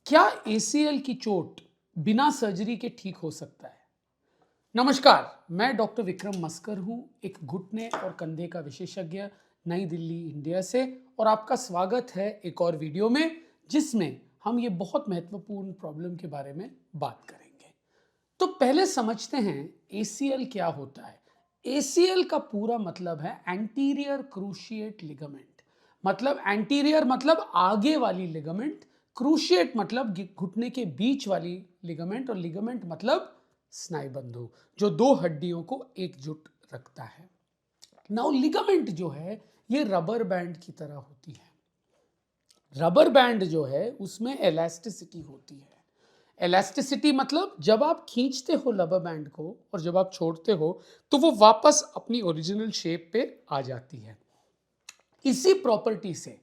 क्या एसीएल की चोट बिना सर्जरी के ठीक हो सकता है? नमस्कार, मैं डॉक्टर विक्रम मस्कर हूं, एक घुटने और कंधे का विशेषज्ञ, नई दिल्ली, इंडिया से। और आपका स्वागत है एक और वीडियो में, जिसमें हम ये बहुत महत्वपूर्ण प्रॉब्लम के बारे में बात करेंगे। तो पहले समझते हैं एसीएल क्या होता है। एसीएल का पूरा मतलब है एंटीरियर क्रूशिएट लिगामेंट। मतलब एंटीरियर मतलब आगे वाली लिगामेंट, क्रूशिएट मतलब घुटने के बीच वाली लिगामेंट, और लिगामेंट मतलब स्नायुबंधु, जो दो हड्डियों को एकजुट रखता है। नाउ लिगामेंट जो है ये रबर बैंड की तरह होती है। रबर बैंड जो है उसमें इलास्टिसिटी होती है। इलास्टिसिटी मतलब जब आप खींचते हो रबर बैंड को और जब आप छोड़ते हो तो वो वापस अपनी ओरिजिनल शेप पे आ जाती है। इसी प्रॉपर्टी से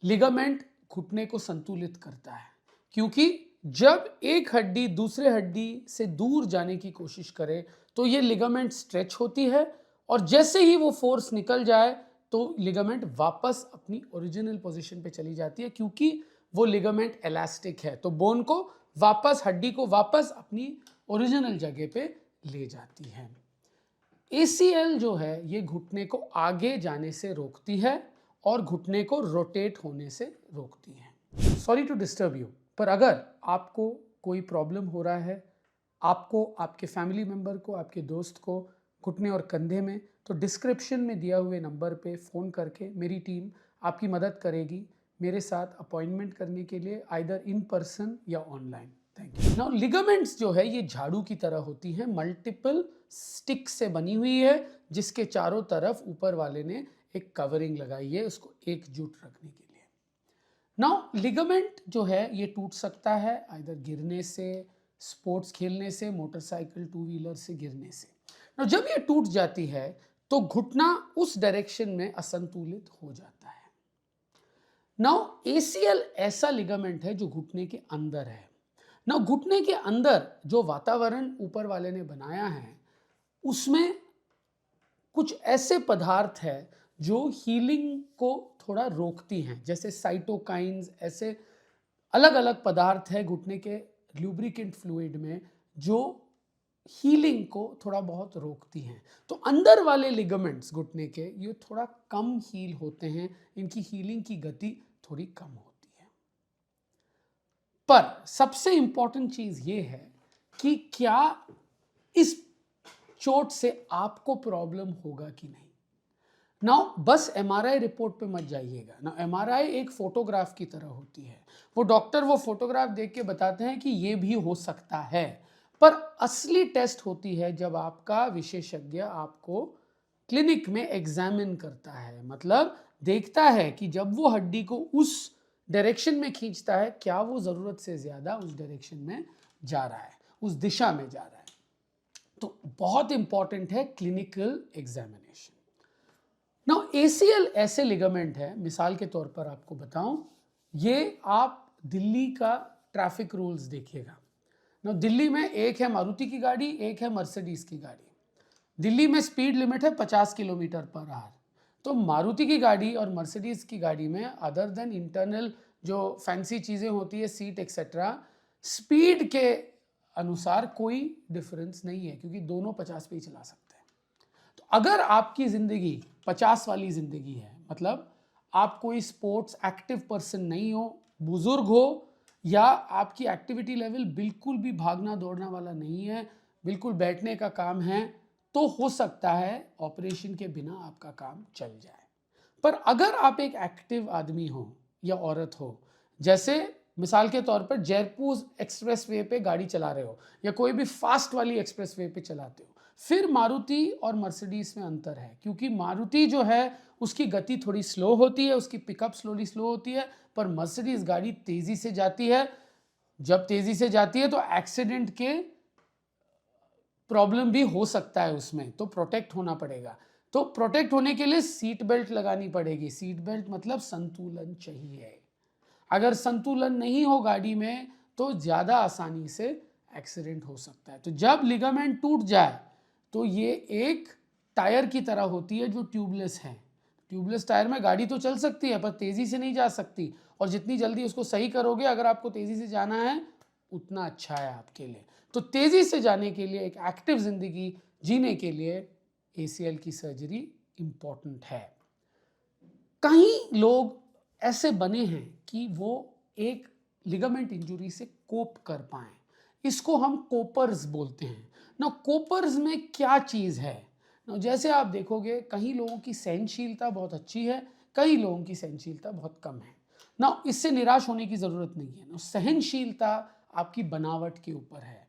लिगामेंट घुटने को संतुलित करता है, क्योंकि जब एक हड्डी दूसरे हड्डी से दूर जाने की कोशिश करे तो ये लिगामेंट स्ट्रेच होती है, और जैसे ही वो फोर्स निकल जाए तो लिगामेंट वापस अपनी ओरिजिनल पोजीशन पे चली जाती है, क्योंकि वो लिगामेंट इलास्टिक है। तो बोन को वापस, हड्डी को वापस अपनी ओरिजिनल जगह पे ले जाती है। एसीएल जो है ये घुटने को आगे जाने से रोकती है और घुटने को रोटेट होने से रोकती है। सॉरी टू डिस्टर्ब यू, पर अगर आपको कोई प्रॉब्लम हो रहा है, आपको, आपके फैमिली मेंबर को, आपके दोस्त को घुटने और कंधे में, तो डिस्क्रिप्शन में दिया हुए नंबर पे फ़ोन करके मेरी टीम आपकी मदद करेगी मेरे साथ अपॉइंटमेंट करने के लिए, आइदर इन पर्सन या online. Thank you. Now ligaments जो है ये झाड़ू की तरह होती हैं, मल्टीपल स्टिक से बनी हुई है, जिसके चारों तरफ ऊपर वाले ने एक कवरिंग लगाई है उसको एकजुट रखने के लिए। नाउ लिगामेंट जो है ये टूट सकता है आइदर गिरने से, स्पोर्ट्स खेलने से, मोटरसाइकिल, टू व्हीलर से गिरने से। नाउ जब ये टूट जाती है तो घुटना उस डायरेक्शन में असंतुलित हो जाता है। नाउ एसीएल ऐसा लिगामेंट है जो घुटने के अंदर है। नाउ घुटने के अंदर जो वातावरण ऊपर वाले ने बनाया है उसमें कुछ ऐसे पदार्थ है जो हीलिंग को थोड़ा रोकती हैं, जैसे साइटोकाइंस, ऐसे अलग अलग पदार्थ है घुटने के ल्यूब्रिकेंट फ्लूइड में जो हीलिंग को थोड़ा बहुत रोकती हैं। तो अंदर वाले लिगामेंट्स घुटने के ये थोड़ा कम हील होते हैं, इनकी हीलिंग की गति थोड़ी कम होती है। पर सबसे इंपॉर्टेंट चीज ये है कि क्या इस चोट से आपको प्रॉब्लम होगा कि नहीं। नाउ बस एमआरआई रिपोर्ट पे मत जाइएगा ना। एमआरआई एक फोटोग्राफ की तरह होती है। वो डॉक्टर वो फोटोग्राफ देख के बताते हैं कि ये भी हो सकता है, पर असली टेस्ट होती है जब आपका विशेषज्ञ आपको क्लिनिक में एग्जामिन करता है। मतलब देखता है कि जब वो हड्डी को उस डायरेक्शन में खींचता है, क्या वो जरूरत से ज्यादा उस डायरेक्शन में जा रहा है, उस दिशा में जा रहा है। तो बहुत इंपॉर्टेंट है क्लिनिकल एग्जामिनेशन। नाउ एसीएल ऐसे लिगामेंट है, मिसाल के तौर पर आपको बताऊं, ये आप दिल्ली का ट्रैफिक रूल्स देखिएगा। नाउ दिल्ली में एक है मारुति की गाड़ी, एक है मर्सिडीज की गाड़ी। दिल्ली में स्पीड लिमिट है 50 किलोमीटर पर आवर। तो मारुति की गाड़ी और मर्सिडीज की गाड़ी में अदर देन इंटरनल जो फैंसी चीज़ें होती है, सीट एक्सेट्रा, स्पीड के अनुसार कोई डिफरेंस नहीं है, क्योंकि दोनों 50 पे ही चला सकते हैं। तो अगर आपकी ज़िंदगी 50 वाली ज़िंदगी है, मतलब आप कोई स्पोर्ट्स एक्टिव पर्सन नहीं हो, बुजुर्ग हो, या आपकी एक्टिविटी लेवल बिल्कुल भी भागना दौड़ना वाला नहीं है, बिल्कुल बैठने का काम है, तो हो सकता है ऑपरेशन के बिना आपका काम चल जाए। पर अगर आप एक एक्टिव आदमी हो या औरत हो, जैसे मिसाल के तौर पर जयपुर एक्सप्रेसवे पे गाड़ी चला रहे हो या कोई भी फास्ट वाली एक्सप्रेसवे पे चलाते हो, फिर मारुति और मर्सिडीज में अंतर है। क्योंकि मारुति जो है उसकी गति थोड़ी स्लो होती है, उसकी पिकअप स्लो होती है, पर मर्सिडीज गाड़ी तेजी से जाती है। जब तेजी से जाती है तो एक्सीडेंट के प्रॉब्लम भी हो सकता है उसमें, तो प्रोटेक्ट होना पड़ेगा। तो प्रोटेक्ट होने के लिए सीट बेल्ट लगानी पड़ेगी। सीट बेल्ट मतलब संतुलन चाहिए। अगर संतुलन नहीं हो गाड़ी में तो ज़्यादा आसानी से एक्सीडेंट हो सकता है। तो जब लिगामेंट टूट जाए तो ये एक टायर की तरह होती है जो ट्यूबलेस है। ट्यूबलेस टायर में गाड़ी तो चल सकती है पर तेज़ी से नहीं जा सकती, और जितनी जल्दी उसको सही करोगे, अगर आपको तेज़ी से जाना है उतना अच्छा है आपके लिए। तो तेज़ी से जाने के लिए, एक एक्टिव ज़िंदगी जीने के लिए ACL की सर्जरी इम्पॉर्टेंट है। कई लोग ऐसे बने हैं कि वो एक लिगामेंट इंजरी से कोप कर पाएँ। इसको हम कोपर्स बोलते हैं। ना कोपर्स में क्या चीज़ है? ना जैसे आप देखोगे, कई लोगों की सहनशीलता बहुत अच्छी है, कई लोगों की सहनशीलता बहुत कम है। ना इससे निराश होने की ज़रूरत नहीं है। ना सहनशीलता आपकी बनावट के ऊपर है।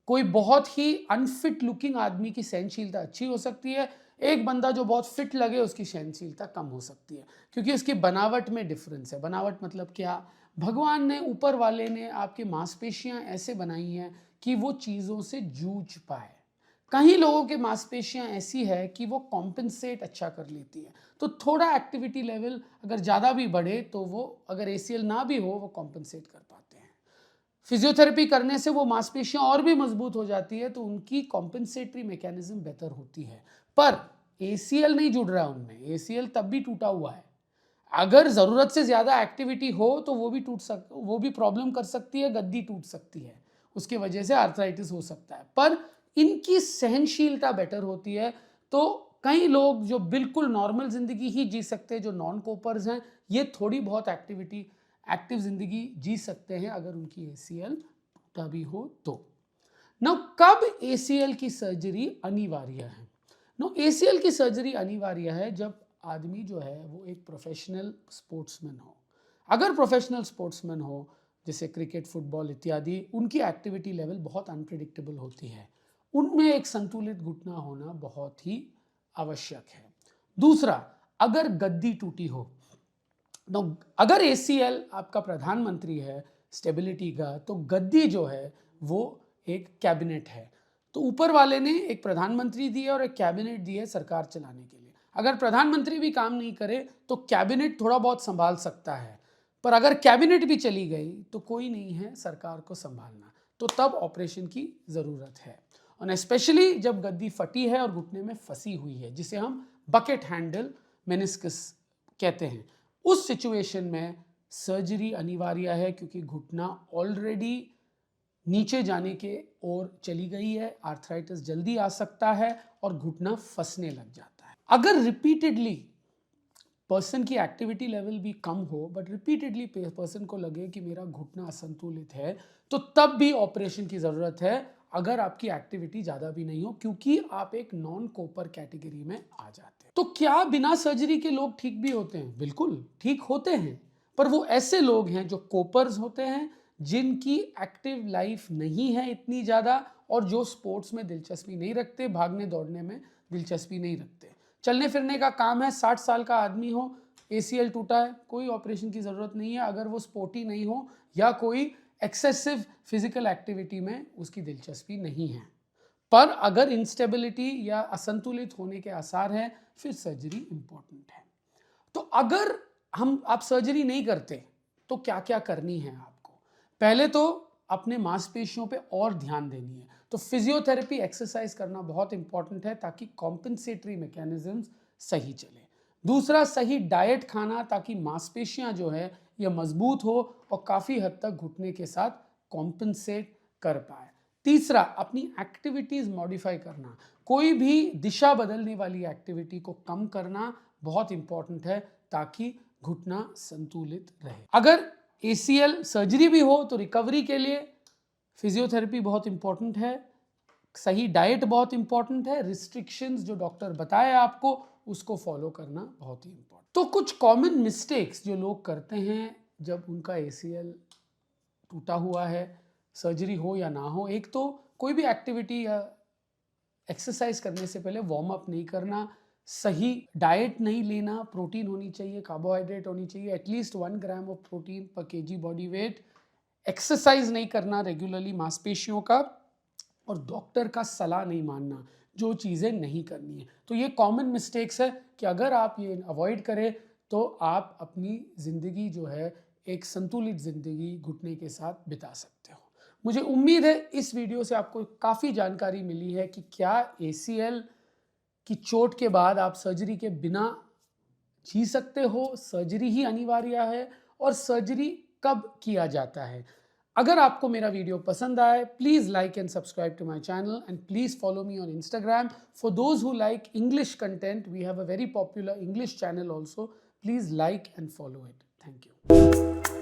कोई बहुत ही अनफिट लुकिंग आदमी की सहनशीलता अच्छी हो सकती है, एक बंदा जो बहुत फिट लगे उसकी सहनशीलता कम हो सकती है, क्योंकि उसकी बनावट में डिफरेंस है। बनावट मतलब क्या? भगवान ने, ऊपर वाले ने आपकी मांसपेशियां ऐसे बनाई हैं कि वो चीज़ों से जूझ पाए। कई लोगों के मांसपेशियां ऐसी है कि वो कॉम्पेंसेट अच्छा कर लेती है, तो थोड़ा एक्टिविटी लेवल अगर ज़्यादा भी बढ़े तो वो, अगर ACL ना भी हो, वो कॉम्पेंसेट कर पाते हैं। फिजियोथेरेपी करने से वो मांसपेशियां और भी मजबूत हो जाती है, तो उनकी कॉम्पेंसेटरी मैकेनिज्म बेहतर होती है। पर ACL नहीं जुड़ रहा है उनमें, ACL तब भी टूटा हुआ है। अगर ज़रूरत से ज़्यादा एक्टिविटी हो तो वो भी प्रॉब्लम कर सकती है, गद्दी टूट सकती है, उसकी वजह से आर्थराइटिस हो सकता है। पर इनकी सहनशीलता बेटर होती है। तो कई लोग जो बिल्कुल नॉर्मल ज़िंदगी ही जी सकते हैं, जो नॉन कोपर्स हैं, ये थोड़ी बहुत एक्टिव ज़िंदगी जी सकते हैं अगर उनकी ACL टूटा भी हो तो। ना कब ACL की सर्जरी अनिवार्य है? नो, ACL की सर्जरी अनिवार्य है जब आदमी जो है वो एक प्रोफेशनल स्पोर्ट्समैन हो। अगर प्रोफेशनल स्पोर्ट्समैन हो, जैसे क्रिकेट, फुटबॉल इत्यादि, उनकी एक्टिविटी लेवल बहुत अनप्रिडिक्टेबल होती है। उनमें एक संतुलित घुटना होना बहुत ही आवश्यक है। दूसरा, अगर गद्दी टूटी हो, नो, अगर ACL आपका प्रधानमंत्री है स्टेबिलिटी का, तो गद्दी जो है वो एक कैबिनेट है। तो ऊपर वाले ने एक प्रधानमंत्री दी है और एक कैबिनेट दी है सरकार चलाने के लिए। अगर प्रधानमंत्री भी काम नहीं करे तो कैबिनेट थोड़ा बहुत संभाल सकता है, पर अगर कैबिनेट भी चली गई तो कोई नहीं है सरकार को संभालना, तो तब ऑपरेशन की ज़रूरत है। और स्पेशली जब गद्दी फटी है और घुटने में फंसी हुई है, जिसे हम बकेट हैंडल मेनिस्कस कहते हैं, उस सिचुएशन में सर्जरी अनिवार्य है, क्योंकि घुटना ऑलरेडी नीचे जाने के ओर चली गई है, आर्थराइटिस जल्दी आ सकता है और घुटना फंसने लग जाता है। अगर रिपीटेडली पर्सन की एक्टिविटी लेवल भी कम हो, बट रिपीटेडली पर्सन को लगे कि मेरा घुटना असंतुलित है, तो तब भी ऑपरेशन की ज़रूरत है, अगर आपकी एक्टिविटी ज़्यादा भी नहीं हो, क्योंकि आप एक नॉन कोपर कैटेगरी में आ जाते हैं। तो क्या बिना सर्जरी के लोग ठीक भी होते हैं? बिल्कुल ठीक होते हैं, पर वो ऐसे लोग हैं जो कोपर्स होते हैं, जिनकी एक्टिव लाइफ नहीं है इतनी ज़्यादा, और जो स्पोर्ट्स में दिलचस्पी नहीं रखते, भागने दौड़ने में दिलचस्पी नहीं रखते। चलने फिरने का काम है, 60 साल का आदमी हो, ACL टूटा है, कोई ऑपरेशन की ज़रूरत नहीं है, अगर वो स्पोर्टी नहीं हो या कोई एक्सेसिव फिजिकल एक्टिविटी में उसकी दिलचस्पी नहीं है। पर अगर इंस्टेबिलिटी या असंतुलित होने के आसार हैं, फिर सर्जरी इंपॉर्टेंट है। तो अगर आप सर्जरी नहीं करते तो क्या क्या करनी है आपको? पहले तो अपने मांसपेशियों पे और ध्यान देनी है, तो फिजियोथेरेपी, एक्सरसाइज करना बहुत इंपॉर्टेंट है, ताकि कॉम्पेंसेटरी मैकेनिज्म्स सही चले। दूसरा, सही डाइट खाना, ताकि मांसपेशियां जो है ये मजबूत हो और काफ़ी हद तक घुटने के साथ कॉम्पेंसेट कर पाए। तीसरा, अपनी एक्टिविटीज़ मॉडिफाई करना, कोई भी दिशा बदलने वाली एक्टिविटी को कम करना बहुत इंपॉर्टेंट है, ताकि घुटना संतुलित रहे। अगर ACL सर्जरी भी हो तो रिकवरी के लिए फिजियोथेरेपी बहुत इंपॉर्टेंट है, सही डाइट बहुत इंपॉर्टेंट है, रिस्ट्रिक्शंस जो डॉक्टर बताए आपको उसको फॉलो करना बहुत ही इंपॉर्टेंट। तो कुछ कॉमन मिस्टेक्स जो लोग करते हैं जब उनका ACL टूटा हुआ है, सर्जरी हो या ना हो। एक तो कोई भी एक्टिविटी या एक्सरसाइज करने से पहले वार्म अप नहीं करना, सही डाइट नहीं लेना, प्रोटीन होनी चाहिए, कार्बोहाइड्रेट होनी चाहिए, एटलीस्ट 1 ग्राम ऑफ प्रोटीन पर kg बॉडी वेट, एक्सरसाइज नहीं करना रेगुलरली मांसपेशियों का, और डॉक्टर का सलाह नहीं मानना, जो चीज़ें नहीं करनी है। तो ये कॉमन मिस्टेक्स है कि अगर आप ये अवॉइड करें तो आप अपनी ज़िंदगी जो है एक संतुलित ज़िंदगी घुटने के साथ बिता सकते हो। मुझे उम्मीद है इस वीडियो से आपको काफ़ी जानकारी मिली है कि क्या ACL की चोट के बाद आप सर्जरी के बिना जी सकते हो, सर्जरी ही अनिवार्य है और सर्जरी कब किया जाता है। अगर आपको मेरा वीडियो पसंद आए, please like and subscribe to my channel and please follow me on Instagram. For those who like English content, we have a very popular English channel also. Please like and follow it. Thank you.